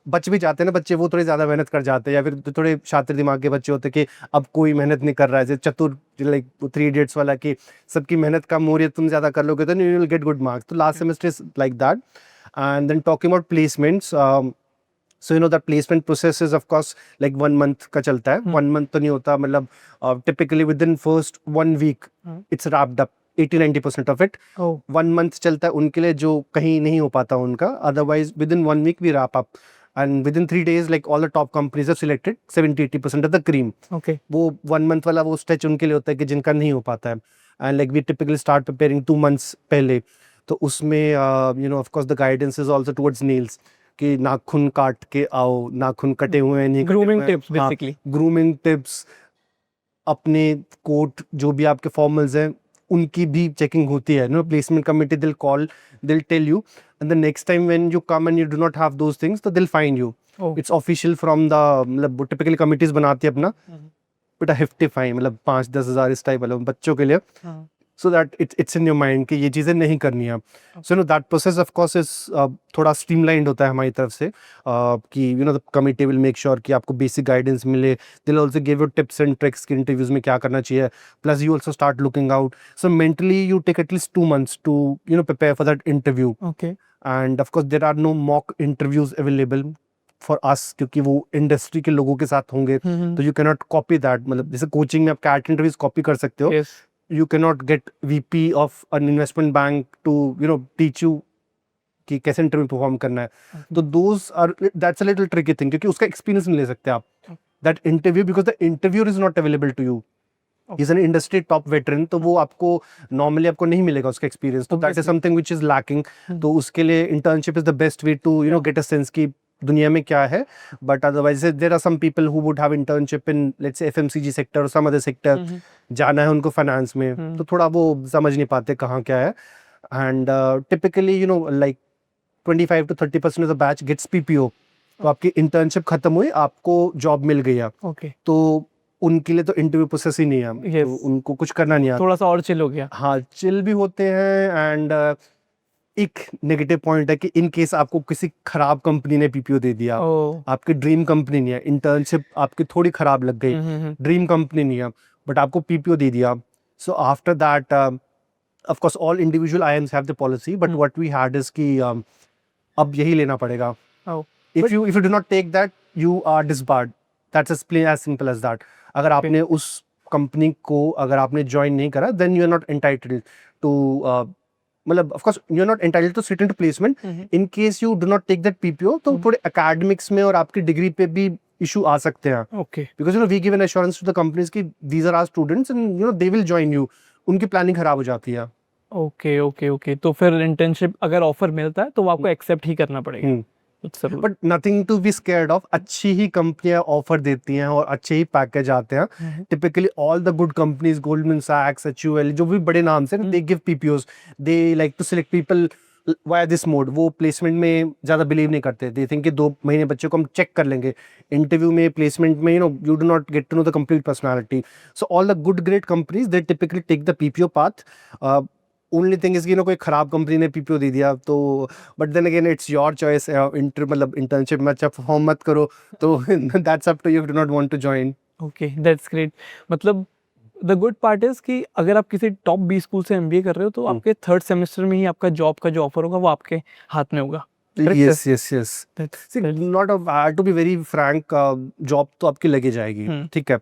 बच भी जाते हैं ना बच्चे, वो थोड़े ज़्यादा मेहनत कर जाते हैं, या फिर थोड़े शातिर दिमाग के बच्चे होते हैं कि अब कोई मेहनत नहीं कर रहा है, चतुर लाइक 3 इडियट्स वाला, कि सबकी मेहनत कम हो रही है, तुम ज़्यादा कर लोगे तो you will get good marks. तो last semester is like that. And then talking about placements, so the placement process is of course like 1 month का चलता है. 1 month तो नहीं होता, मतलब typically within first 1 week it's wrapped up 80-90% of it. 1 month चलता है उनके लिए जो कहीं नहीं हो पाता उनका. Otherwise within 1 week we wrap up, and within 3 days like all the top companies have selected 70-80% of the cream. Okay. वो 1 month वाला वो stretch उनके लिए होता है कि जिनका नहीं हो पाता है. And like we typically start preparing 2 months पहले. तो उसमें of course the guidance is also towards nails, कि नाखून काट के आओ, नाखून कटे हुए हैं नहीं, grooming tips basically. Grooming tips, अपने कोट जो भी आपके फॉर्मल्स हैं उनकी भी चेकिंग होती है. Placement committee they'll call, they'll tell you, and the next time when you come and you do not have those things, तो they'll fine you. It's official from the, मतलब टिपिकली कमिटीज बनाती है अपना, बेटा हेफ्टी फाइन, मतलब 5-10 हज़ार इस टाइप वाला बच्चों के लिए. so that it's in your mind कि ये चीज़ें नहीं करनी है. So that process of course is थोड़ा streamlined होता है हमारी तरफ से कि the committee will make sure कि आपको basic guidance मिले. They'll also give you tips and tricks कि interviews में क्या करना चाहिए. Plus you also start looking out. So mentally you take at least 2 months to prepare for that interview. Okay. And of course there are no mock interviews available for us क्योंकि वो इंडस्ट्री के लोगों के साथ होंगे. तो you cannot copy that. मतलब जैसे कोचिंग में आप कैट इंटरव्यूज कॉपी कर सकते हो. Yes. You cannot get VP of an investment bank to teach you कि कैसे इंटरव्यू परफॉर्म करना है. तो that's a little tricky thing क्योंकि उसका एक्सपीरियंस नहीं ले सकते आप. That interview because the interviewer is not available to you. He's an industry top veteran तो वो आपको normally आपको नहीं मिलेगा उसका एक्सपीरियंस. तो that is something which is lacking. तो उसके लिए internship is the best way to get a sense कि दुनिया में क्या है. But otherwise there are some people who would have internship in let's say FMCG sector or some other sector. जाना है उनको फाइनेंस में तो थोड़ा वो समझ नहीं पाते कहाँ क्या है. And typically like 25 to 30% of the batch gets PPO. तो आपकी इंटर्नशिप खत्म हुई, आपको जॉब मिल गई. Okay. तो उनके लिए तो इंटरव्यू प्रोसेस ही नहीं है. Yes. तो उनको कुछ करना नहीं आता. थोड़ा सा और चिल हो गया. हाँ, चिल भी होते हैं. एंड एक नेगेटिव पॉइंट है कि इन केस आपको किसी खराब कंपनी ने पीपीओ दे दिया, आपकी ड्रीम कंपनी नहीं है, इंटर्नशिप आपकी थोड़ी खराब लग गई, ड्रीम कंपनी नहीं है, बट आपको पीपीओ दे दिया. So after that of course all individual IIMs have the policy, but what we had is कि अब यही लेना पड़ेगा. If you do not take that you are disbarred. That's as simple as that. अगर आपने उस कंपनी को अगर आपने ज्वाइन नहीं करा then you are not entitled to मतलब of course you are not entitled to sit into placement in case you do not take that PPO. तो थोड़े एकेडमिक्स में और आपकी डिग्री पे भी इशू आ सकते हैं. Okay. Because we give an assurance to the companies कि these are our students and they will join you. उनकी प्लानिंग खराब हो जाती है. Okay okay okay. तो फिर इंटर्नशिप अगर ऑफर मिलता है तो वो आपको एक्सेप्ट ही करना पड़ेगा. But nothing to be scared of. अच्छी ही कंपनियां ऑफर देती हैं और अच्छे ही पैकेज आते हैं. Typically all the good companies, Goldman सैक्स, HUL, जो भी बड़े नाम से they give PPOs. They like to select people via this mode. वो प्लेसमेंट में ज्यादा बिलीव नहीं करते. दे थिंक कि 2 महीने बच्चे को हम चेक कर लेंगे. इंटरव्यू में, प्लेसमेंट में you do not get to know the complete personality. So all the good great companies they typically take the PPO path. Only thing is कोई खराब कंपनी ने पीपीओ दे दिया तो, but then again it's your choice. मतलब इंटर्नशिप में अच्छा परफॉर्म मत करो तो that's up to you. Do not want to join. Okay, that's great. मतलब द गुड पार्ट इज कि अगर आप किसी टॉप 20 स्कूल से MBA कर रहे हो तो आपके 3rd सेमेस्टर में ही आपका जॉब का जो ऑफर होगा वो आपके हाथ में होगा. Yes. See, to be very frank, job तो आपकी लगी जाएगी. ठीक है.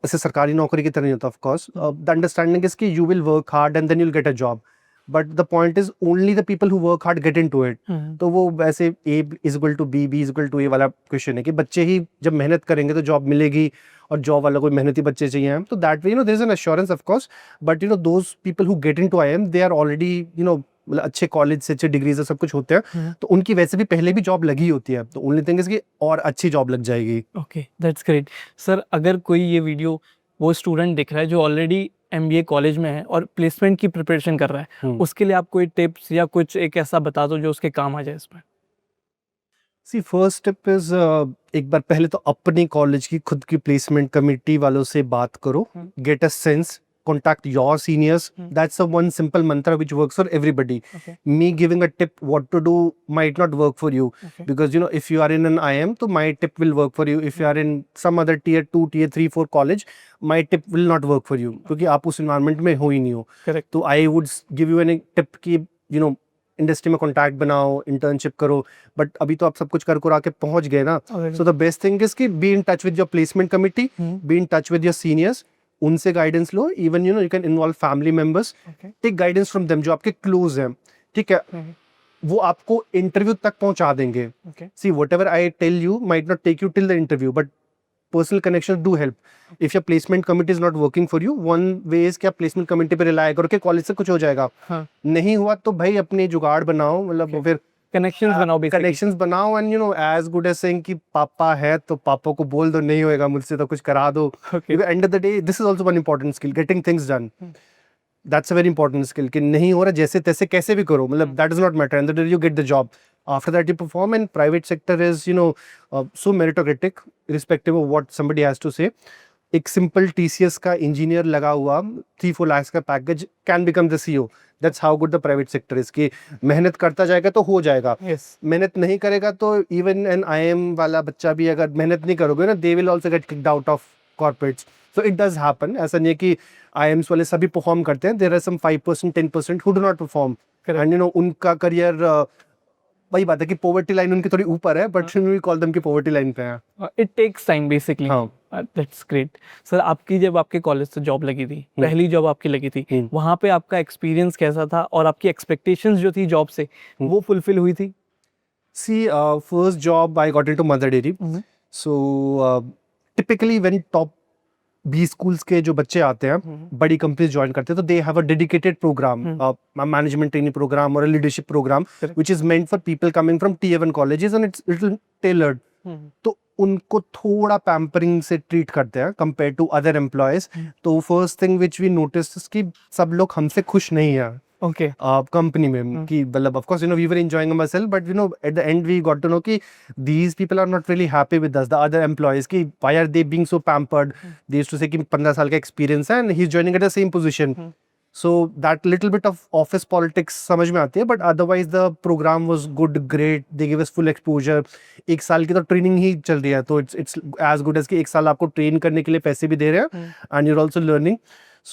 ऐसे सरकारी नौकरी की तरह नहीं होता. Of course the understanding is कि you will work hard and then you will get a job. But the point is only the people who work hard get into it. तो वो वैसे A is equal to B, B is equal to A वाला क्वेश्चन है कि बच्चे ही जब मेहनत करेंगे तो जॉब मिलेगी, और जॉब वाला कोई मेहनती बच्चे चाहिए. तो that way there is an assurance of course. But those people who get into IIM they are already मतलब अच्छे कॉलेज से, अच्छे डिग्री से सब कुछ होते हैं. तो उनकी वैसे भी पहले भी जॉब लगी होती है. तो ओनली थिंग इज कि और अच्छी जॉब लग जाएगी. Okay, that's great. सर, अगर कोई ये वीडियो वो स्टूडेंट दिख रहा है जो ऑलरेडी MBA कॉलेज में है और प्लेसमेंट की प्रिपरेशन कर रहा है, उसके लिए आप कोई टिप्स या कुछ एक ऐसा बता दो जो उसके काम आ जाए इसमें. सी फर्स्ट टिप इज एक बार पहले तो अपनी कॉलेज की खुद की प्लेसमेंट कमेटी वालों से बात करो. Get a sense. Contact your seniors. That's the one simple mantra which works for everybody. Okay. Me giving a tip what to do might not work for you. Okay. Because if you are in an IIM, so my tip will work for you. If you are in some other tier 2, tier 3, 4 college, my tip will not work for you. क्योंकि आप उस environment में हो ही नहीं हो. Correct. तो I would give you a tip कि इंडस्ट्री में कॉन्टैक्ट बनाओ, इंटर्नशिप करो. बट अभी तो आप सब कुछ कर आके पहुंच गए ना. So the best thing is कि be in touch with your placement committee, be in touch with your seniors. उनसे गाइडेंस लो. Even you can involve family members. Take guidance from them जो आपके क्लोज हैं. ठीक है. वो आपको इंटरव्यू तक पहुंचा देंगे. See whatever I tell you might not take you till the interview, but personal connection do help. If your placement committee is not working for you, one way is कि आप प्लेसमेंट कमिटी पे रिलाय करो कि कॉलेज से कुछ हो जाएगा. नहीं हुआ तो भाई अपने जुगाड़ बनाओ. मतलब फिर कनेक्शंस बनाओ. कनेक्शंस बनाओ. And as good as saying कि पापा है तो पापा को बोल दो नहीं होएगा मुझसे तो कुछ करा दो. End of the day this is also one important skill, getting things done. That's a very important skill कि नहीं हो रहा जैसे तैसे कैसे भी करो. मतलब that is not matter. And the day you get the job. After that you perform. And private sector is so meritocratic irrespective of what somebody has to say. एक सिंपल TCS का इंजीनियर लगा हुआ 3-4 लाख का package can become the CEO. That's how good the private sector is कि मेहनत करता जाएगा तो हो जाएगा. Yes. मेहनत नहीं करेगा तो इवन एन IIM वाला बच्चा भी अगर मेहनत नहीं करोगे ना, they will also get kicked out of corporates. So it does happen. ऐसा नहीं है कि IIMs वाले सभी परफॉर्म करते हैं. There are some 5% 10% who do not perform. Correct. And उनका करियर वही बात है कि पॉवर्टी लाइन उनकी थोड़ी ऊपर है, बट वी कॉल देम कि पॉवर्टी लाइन पे है. It takes time basically. हाँ. That's great. सर आपकी जब आपके कॉलेज से जॉब लगी थी, पहली जॉब आपकी लगी थी, वहाँ पे आपका एक्सपीरियंस कैसा था और आपकी एक्सपेक्टेशंस जो थी जॉब से वो फुलफिल हुई थी? See, first job I got into Mother Dairy. So typically when top B schools के जो बच्चे आते हैं, बड़ी कंपनीज ज्वाइन करते हैं, तो they have a dedicated program, management training program or a leadership program, which is meant for people coming from Tier 1 colleges and it's little tailored. तो उनको थोड़ा पैम्परिंग से ट्रीट करते हैं कंपेयर टू अदर एम्प्लॉयज. तो first thing which we notice कि सब लोग हमसे खुश नहीं है. ओके. कंपनी में कि मतलब of course we were enjoying ourselves, but at the end we got to know कि these people are not really happy with us, the other employees, कि why are they being so pampered. They used to say कि 15 साल का एक्सपीरियंस है and he is joining at the same position. So that little bit of office politics समझ में आती है, but otherwise the program was good, great. They gave us full exposure. एक साल की तो ट्रेनिंग ही चल रही है, तो it's as good as कि एक साल आपको ट्रेन करने के लिए पैसे भी दे रहे हैं and you're also learning.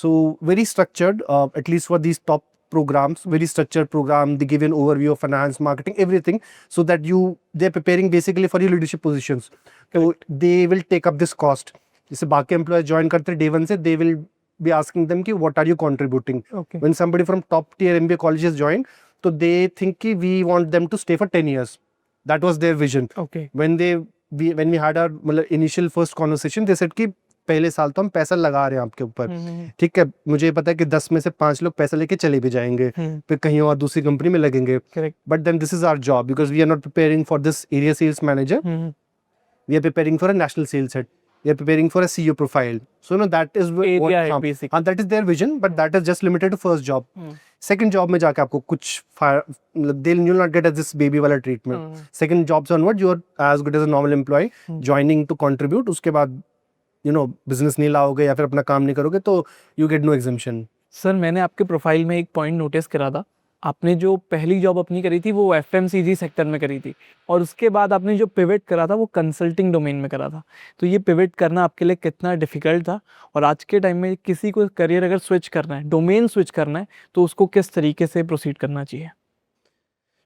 So very structured, at least for these top programs, very structured program. They give you an overview of finance, marketing, everything, so that they're preparing basically for your leadership positions. So they will take up this cost. जैसे बाकी एम्प्लॉय ज्वाइन करते हैं day 1 से, they will be asking them ki what are you contributing. Okay. When somebody from top tier MBA colleges join, so they think ki we want them to stay for 10 years. That was their vision. Okay. When we had our initial first conversation, they said कि पहले साल तो हम पैसा लगा रहे हैं आपके ऊपर, ठीक है, मुझे पता है कि 10 में से 5 लोग पैसा लेके चले भी जाएंगे, फिर कहीं और दूसरी कंपनी में लगेंगे. But then this is our job because we are not preparing for this area sales manager, we are preparing for a national sales head. They are preparing for a CEO profile. So that is what that is their vision, but that is just limited to first job. Second job में जाके आपको कुछ you'll not get as this baby वाला treatment. Second jobs onward, you are as good as a normal employee, joining to contribute. उसके बाद business नहीं लाओगे या फिर अपना काम नहीं करोगे तो you get no exemption. Sir मैंने आपके प्रोफाइल में एक पॉइंट नोटिस करा था, आपने जो पहली जॉब अपनी करी थी वो FMCG सेक्टर में करी थी और उसके बाद आपने जो पिवट करा था वो कंसल्टिंग डोमेन में करा था. तो ये पिवट करना आपके लिए कितना डिफिकल्ट था और आज के टाइम में किसी को करियर अगर स्विच करना है, डोमेन स्विच करना है, तो उसको किस तरीके से प्रोसीड करना चाहिए?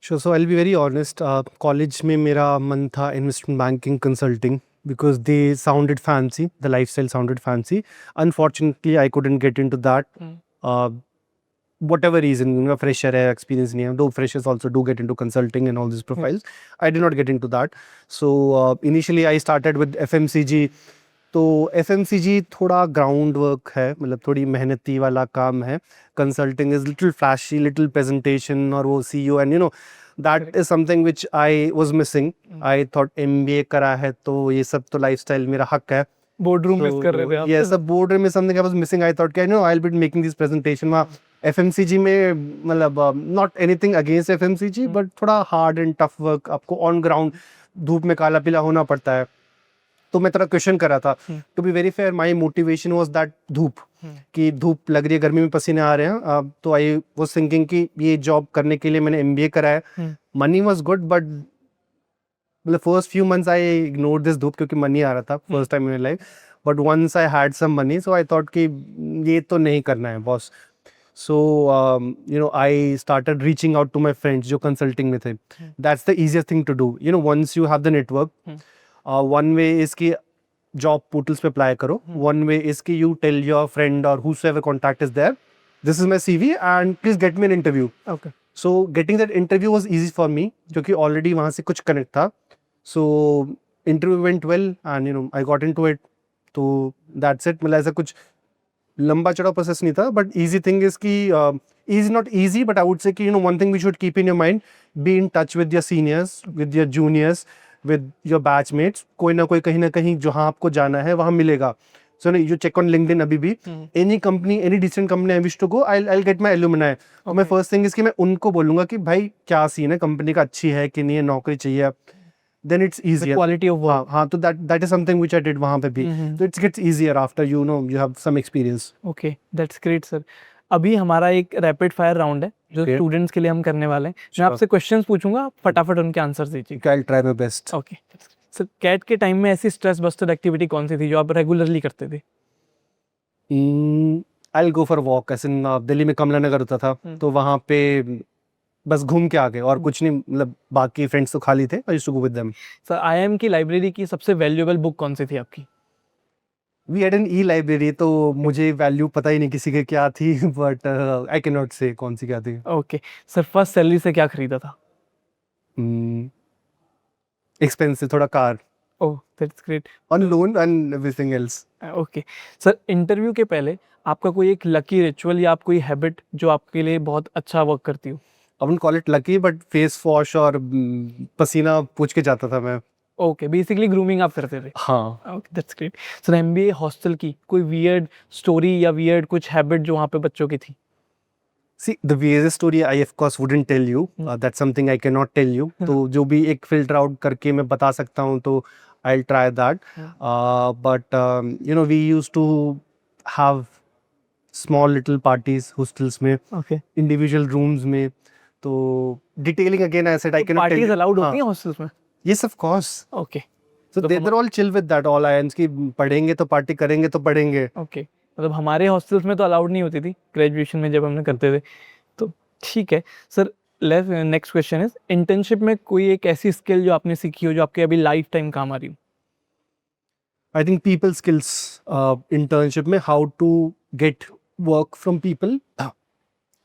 Sure, so I'll be very honest. College में मेरा मन था investment banking consulting because they sounded fancy, the lifestyle sounded fancy. Unfortunately, I couldn't get into that. Whatever reason, fresher hai, experience nahi hai, though freshers also do get into consulting and all these profiles. I did not get into that. So initially I started with FMCG. तो FMCG थोड़ा ग्राउंड वर्क है, मतलब थोड़ी मेहनती वाला काम है. Consulting is little flashy, little presentation और वो CEO and that is something which I was missing. I thought MBA करा है तो ये सब तो लाइफस्टाइल मेरा हक है. बोर्डरूम मिस कर रहे थे आप? Yes, boardroom is something I was missing. I thought I'll be making this presentation. वहाँ FMCG में मतलब not anything against FMCG, but थोड़ा hard and tough work, आपको on ground धूप में काला पीला होना पड़ता है. तो मैं थोड़ा क्वेश्चन कर रहा था. To be very fair, my motivation was that धूप, कि धूप लग रही है, गर्मी में पसीने आ रहे हैं. तो I was thinking कि ये जॉब करने के लिए मैंने MBA करा है. Money was good, but मतलब first few months I ignored this धूप क्योंकि मनी आ रहा था first time in life. But once I had some money, so I thought कि ये तो नहीं करना है boss. So I started reaching out to my friends जो कंसल्टिंग में थे. That's the easiest thing to do. Once you have the network, one way is कि जॉब पोर्टल्स पे अप्लाई करो. वन वे इज कि यू टेल योर फ्रेंड और whosoever contact is there, this is my CV and please get me an interview. Okay. So getting that interview was easy for me क्योंकि already वहाँ से कुछ कनेक्ट था. So interview went well and I got into it. तो that's it. मतलब ऐसा कुछ लंबा चौड़ा प्रोसेस नहीं था. But easy thing is कि easy not easy, but I would say कि one thing we should keep in your mind, be in touch with your seniors, with your juniors, with your batchmates. कोई ना कोई कहीं ना कहीं जहाँ आपको जाना है वहाँ मिलेगा. So you check on LinkedIn अभी भी. Any company, any decent company I wish to go, I'll get my alumni. तो मैं first thing is कि मैं उनको बोलूँगा कि भाई क्या सीन है, कंपनी का अच्छी है कि नहीं है, नौकरी चाहिए. then it's easier. Quality of work. हाँ, तो that is something which I did वहाँ पे भी. So it gets easier after you have some experience. Okay, that's great sir. अभी हमारा एक रैपिड फायर राउंड है जो Okay. स्टूडेंट्स के लिए हम करने वाले हैं. मैं Sure. आपसे क्वेश्चंस पूछूंगा, आप फटाफट उनके आंसर दीजिए. Okay, I'll try my best. Okay sir, CAT के टाइम में ऐसी स्ट्रेस बस्टर एक्टिविटी कौन सी थी जो आप रेगुलरली करते थे? I'll go for a walk. ऐसे दिल्ली में कमला नगर होता था, तो वहाँ पे बस घूम के आ गए और कुछ नहीं, मतलब बाकी फ्रेंड्स तो खाली थे. I used to go with them. Sir, IIM की लाइब्रेरी की सबसे वैल्यूएबल बुक कौन सी थी आपकी? We had an e-library, तो मुझे वैल्यू पता ही नहीं किसी के क्या थी, but I cannot say कौन सी क्या थी. ओके सर, फर्स्ट सैलरी से क्या खरीदा था? एक्सपेंसिव थोड़ा car oh, that's great. on loan and everything else. Okay sir, interview के पहले आपका कोई एक लकी रिचुअल या आप कोई हैबिट जो आपके लिए बहुत अच्छा वर्क करती हो? I wouldn't call it lucky, but face wash और पसीना पूछ के जाता था मैं. ओके, बेसिकली ग्रूमिंग आप करते थे. हाँ. Okay, that's great. Sir, MBA hostel की कोई वियर्ड स्टोरी या वियर्ड कुछ हैबिट जो वहाँ पे बच्चों की थी? See, the weirdest story I of course wouldn't tell you. That's something I cannot tell you. तो जो भी एक filter out करके मैं बता सकता हूँ तो I'll try that. But we used to have small little parties hostels में, ओके, individual rooms में. तो detailing again I said I cannot tell parties you. Allowed होती हाँ. हैं हॉस्टल्स में? Yes, of course. Okay. So तो they're all chill with that. All IIMs की पढ़ेंगे तो पार्टी करेंगे तो पढ़ेंगे. ओके, मतलब हमारे हॉस्टल्स में तो अलाउड नहीं होती थी ग्रेजुएशन में जब हमने करते थे, तो ठीक है sir. Next question is, internship में कोई एक ऐसी स्किल जो आपने सीखी हो जो आपके अभी लाइफ टाइम काम आ रही हो? I think people skills internship में how to get work from people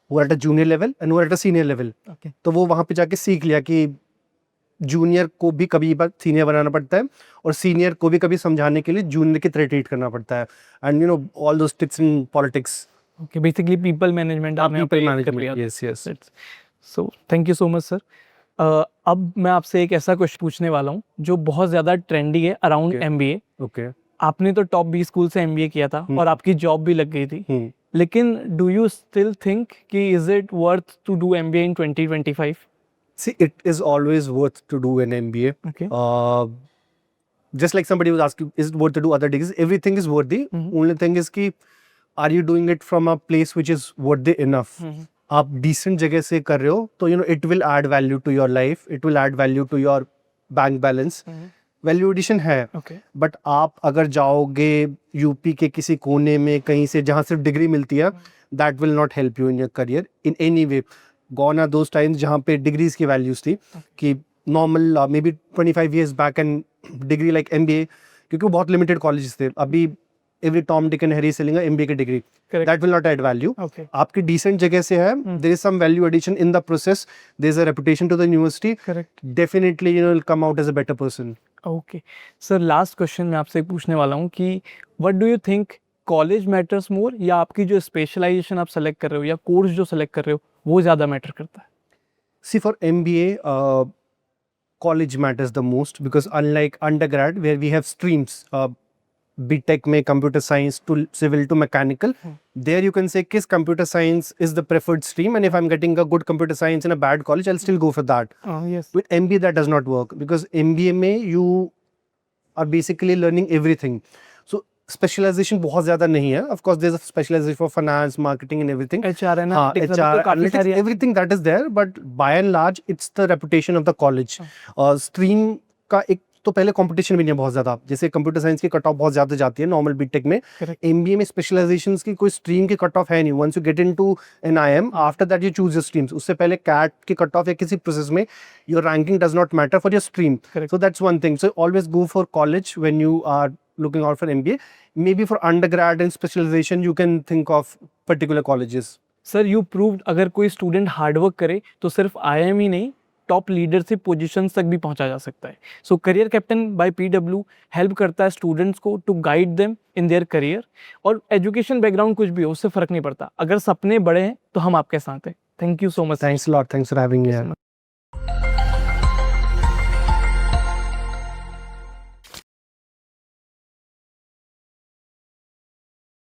who are at a junior level and who are at a senior level. Okay. तो वो वहाँ पे जाके सीख लिया कि जूनियर को भी कभी बार सीनियर बनाना पड़ता है और सीनियर को भी कभी समझाने के लिए जूनियर की तरह ट्रीट करना पड़ता है. And all those tips in politics. Okay, basically people management आपने people यहाँ पे कर management. लिया. Yes, yes. So thank you so much sir. अब मैं आपसे एक ऐसा क्वेश्चन पूछने वाला हूँ जो बहुत ज़्यादा ट्रेंडी है अराउंड Okay. एमबीए. Okay. आपने तो टॉप 20 स्कूल से एमबीए किया था और आपकी जॉब भी लग गई थी, लेकिन डू यू स्टिल थिंक कि is it worth to do MBA in 2025? See, it is always worth to do an MBA. Okay. Just like somebody was asking, is it worth to do other degrees? Everything is worthy. Only thing is कि are you doing it from a place which is worthy enough? आप decent जगह से कर रहे हो तो it will add value to your life. It will add value to your bank balance. Value addition है. ओके. बट आप अगर जाओगे यूपी के किसी कोने में कहीं से जहाँ सिर्फ डिग्री मिलती है, that will not help you in your career in any way. Gone are those times जहाँ पे डिग्रीज की वैल्यूज थी कि normal maybe 25 years back and degree like MBA, क्योंकि वो बहुत लिमिटेड कॉलेजेस थे. अभी every Tom Dick and Harry selling MBA की डिग्री. Correct. That will not add value. Okay. आपकी डिसेंट जगह से है, there is some value addition in the process, there is a reputation to the university. Correct. Definitely will come out as a better person. Okay sir, last question मैं आपसे पूछने वाला हूँ कि what do you think, college matters more या आपकी जो स्पेशलाइजेशन आप सेलेक्ट कर रहे हो या कोर्स जो सेलेक्ट कर रहे हो वो ज़्यादा मैटर करता है? See, for MBA, college matters the most because unlike undergrad where we have streams, BTech में computer science to civil to mechanical, there you can say किस computer science is the preferred stream, and if I'm getting a good computer science in a bad college, I'll still go for that. Yes. With MBA that does not work because MBA में you are basically learning everything. So specialization बहुत ज़्यादा नहीं है. Of course, there's a specialization for finance, marketing and everything. HR है ना, हाँ, analytics, HR, तो काफी analytics, सारी है. everything that is there, but by and large, it's the reputation of the college. Stream का एक तो पहले कंपटीशन भी नहीं है बहुत ज़्यादा. जैसे कंप्यूटर साइंस की कट ऑफ बहुत ज़्यादा जाती है नॉर्मल बीटेक में. Correct. MBA में स्पेशलाइजेशंस की कोई स्ट्रीम की कट ऑफ है नहीं. Once you get into an IIM, after that you choose your streams. उससे पहले कैट की कट ऑफ या किसी प्रोसेस में your ranking does not matter for your stream. Correct. So that's one thing. So always go for college when you are looking out for MBA. Maybe for undergrad and specialization, you can think of particular colleges. Sir, you proved अगर कोई स्टूडेंट हार्डवर्क करे तो सिर्फ IIM ही नहीं, टॉप लीडरशिप पोजीशंस तक भी पहुंचा जा सकता है. So career captain by PW help करता है स्टूडेंट्स को to guide them in their career. और एजुकेशन बैकग्राउंड कुछ भी हो उससे फ़र्क नहीं पड़ता, अगर सपने बड़े हैं तो हम आपके साथ हैं. Thank you so much. Thanks a lot. Thanks for having me here.